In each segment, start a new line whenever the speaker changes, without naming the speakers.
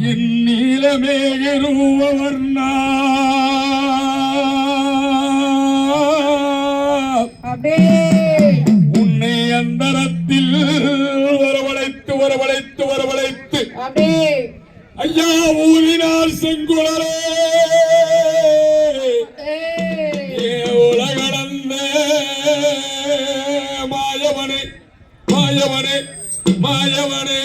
என் நீலமேகருவர்ணா உன்னை அந்தரத்தில் வரவழைத்து வரவழைத்து வரவழைத்து ஐயா ஊரினார் செங்குளரே உலகளந்த மாயவனே மாயவனே மாயவனே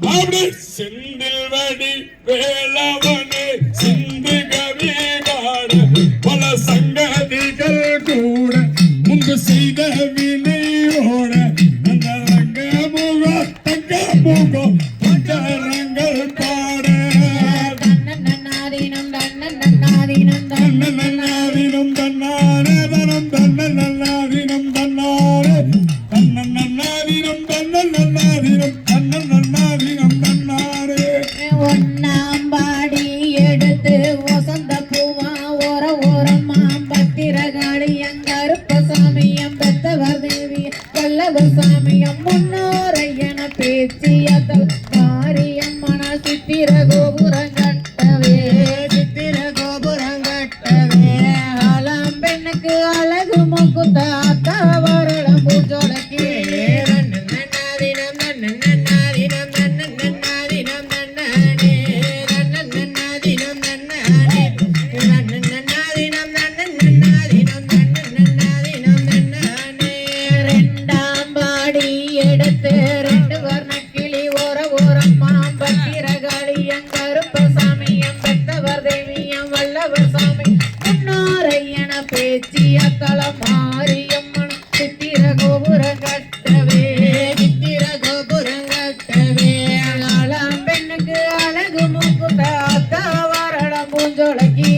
அப்படி செந்தில் வடி வேளவனே சிந்து கவி பாட பல சங்கதிகள் கூட முன்பு செய்த வினையோட அந்த ரங்க முகம் தங்க முகம் ரங்கள் பாட தன்னன்னாதினம் தன்னானே தனம் தன்னன்னாதினம் தன்னானே தன்னன்னாதினம் தன்னன்னாதினம் தன்னன்னாதினம் தன்னானே
ஒன்னாம்பாடி எடுத்து வசந்த பூவா ஓர ஓரமா பத்திரகாளி கருப்பசாமியம் பெத்தவர் தேவி வல்லவர் சாமியம் முன்னோரையன பேச்சியதல் மாரியம்மன சித்திர கோபுரம் கட்டவே சித்திர கோபுரம் கட்டவே ஆலாம் பெண்ணுக்கு அழகு முக்குத்த அத்தா வரளம் பூஜோடக்கே எடுத்து ரெண்டு வர்ணக்கிளி ஓர ஓரம்மா பத்திரகாளியம் கருப்பசாமியம் பெத்தவர் தேவியம் வல்லவர் சாமி முன்னோரையன பேச்சிய தலம் மாரியம்மன் சித்திர கோபுரம் கட்டவே சித்திர கோபுரம் கட்டவே ஆளாம் பெண்ணுக்கு அழகு முக்குத்த அத்தா வரளம் பூஞ்சோளக்கி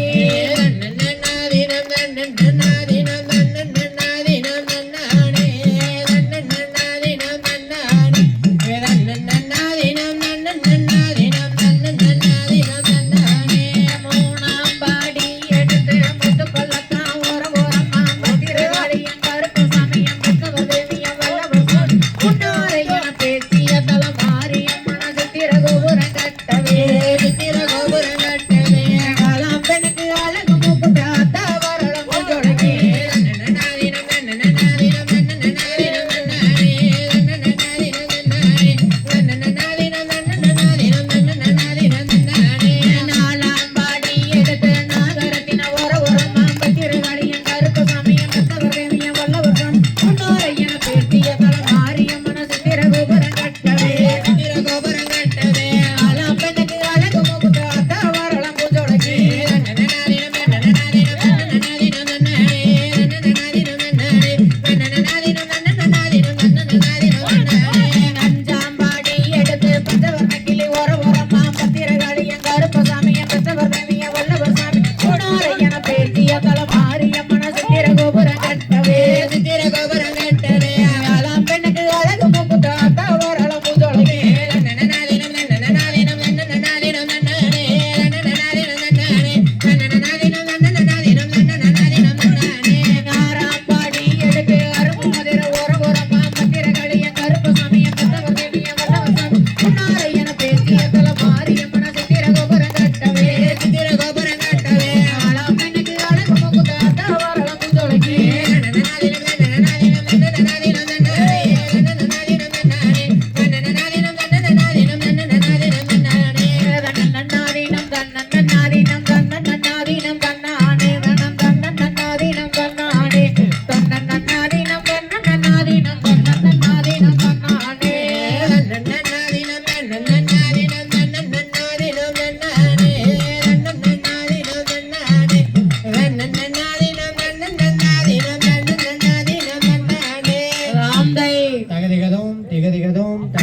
na na na